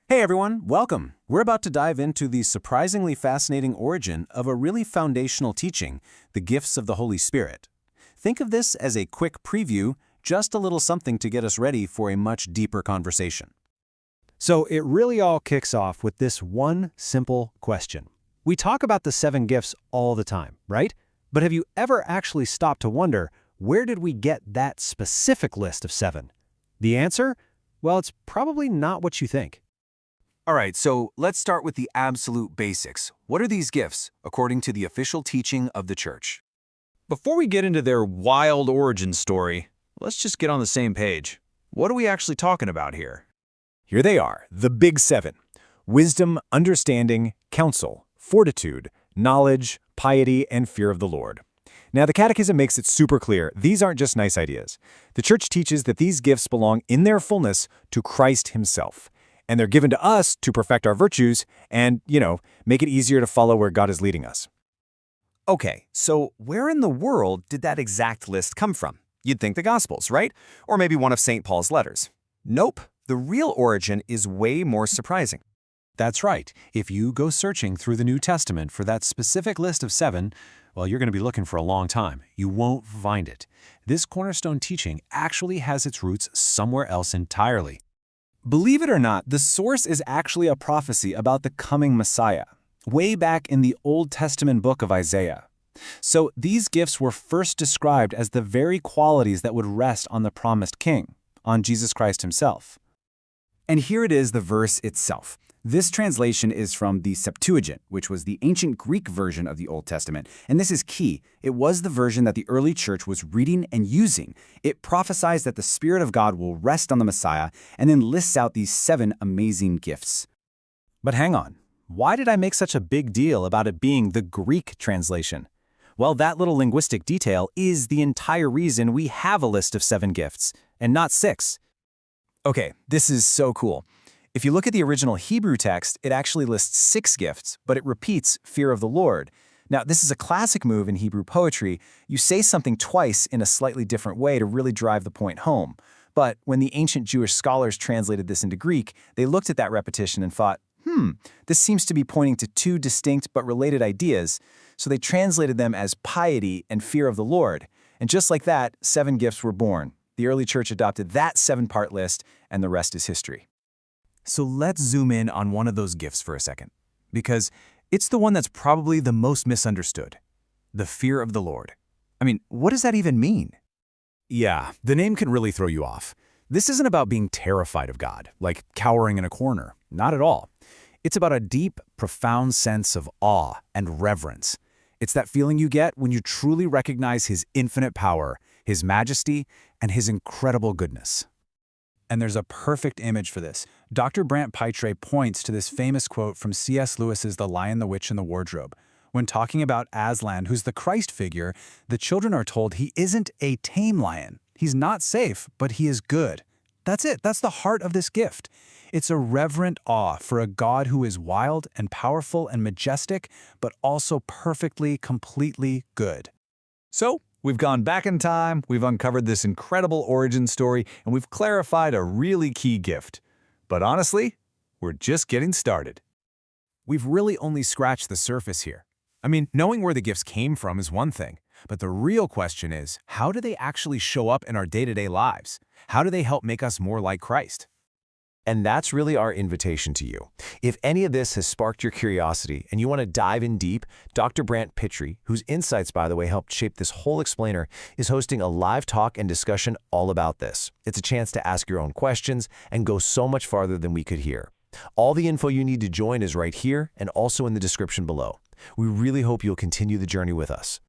Hey everyone, welcome. We're about to dive into the surprisingly fascinating origin of a really foundational teaching, the gifts of the Holy Spirit. Think of this as a quick preview, just a little something to get us ready for a much deeper conversation. So it really all kicks off with this one simple question. We talk about the 7 gifts all the time, right? But have you ever actually stopped to wonder, where did we get that specific list of 7? The answer? Well, it's probably not what you think. All right, so let's start with the absolute basics. What are these gifts, according to the official teaching of the Church? Before we get into their wild origin story, let's just get on the same page. What are we actually talking about here? Here they are, the big 7. Wisdom, understanding, counsel, fortitude, knowledge, piety, and fear of the Lord. Now, the Catechism makes it super clear, these aren't just nice ideas. The Church teaches that these gifts belong in their fullness to Christ himself. And they're given to us to perfect our virtues and, make it easier to follow where God is leading us. Okay, so where in the world did that exact list come from? You'd think the Gospels, right? Or maybe one of St. Paul's letters. Nope, the real origin is way more surprising. That's right. If you go searching through the New Testament for that specific list of 7, well, you're going to be looking for a long time. You won't find it. This cornerstone teaching actually has its roots somewhere else entirely. Believe it or not, the source is actually a prophecy about the coming Messiah, way back in the Old Testament book of Isaiah. So these gifts were first described as the very qualities that would rest on the promised king, on Jesus Christ himself. And here it is, the verse itself. This translation is from the Septuagint, which was the ancient Greek version of the Old Testament. And this is key. It was the version that the early church was reading and using. It prophesies that the Spirit of God will rest on the Messiah and then lists out these 7 amazing gifts. But hang on. Why did I make such a big deal about it being the Greek translation? Well, that little linguistic detail is the entire reason we have a list of 7 gifts, and not 6. Okay, this is so cool. If you look at the original Hebrew text, it actually lists 6 gifts, but it repeats fear of the Lord. Now, this is a classic move in Hebrew poetry. You say something twice in a slightly different way to really drive the point home. But when the ancient Jewish scholars translated this into Greek, they looked at that repetition and thought, this seems to be pointing to 2 distinct but related ideas, so they translated them as piety and fear of the Lord. And just like that, 7 gifts were born. The early church adopted that 7-part list, and the rest is history. So let's zoom in on one of those gifts for a second, because it's the one that's probably the most misunderstood, the fear of the Lord. I mean, what does that even mean? Yeah, the name can really throw you off. This isn't about being terrified of God, like cowering in a corner. Not at all. It's about a deep, profound sense of awe and reverence. It's that feeling you get when you truly recognize His infinite power, His majesty, and His incredible goodness. And there's a perfect image for this. Dr. Brant Pitre points to this famous quote from C.S. Lewis's The Lion, the Witch, and the Wardrobe. When talking about Aslan, who's the Christ figure, the children are told he isn't a tame lion. He's not safe, but he is good. That's it. That's the heart of this gift. It's a reverent awe for a God who is wild and powerful and majestic, but also perfectly, completely good. So, we've gone back in time, we've uncovered this incredible origin story, and we've clarified a really key gift. But honestly, we're just getting started. We've really only scratched the surface here. I mean, knowing where the gifts came from is one thing, but the real question is, how do they actually show up in our day-to-day lives? How do they help make us more like Christ? And that's really our invitation to you. If any of this has sparked your curiosity and you want to dive in deep, Dr. Brant Pitre, whose insights, by the way, helped shape this whole explainer, is hosting a live talk and discussion all about this. It's a chance to ask your own questions and go so much farther than we could hear. All the info you need to join is right here and also in the description below. We really hope you'll continue the journey with us.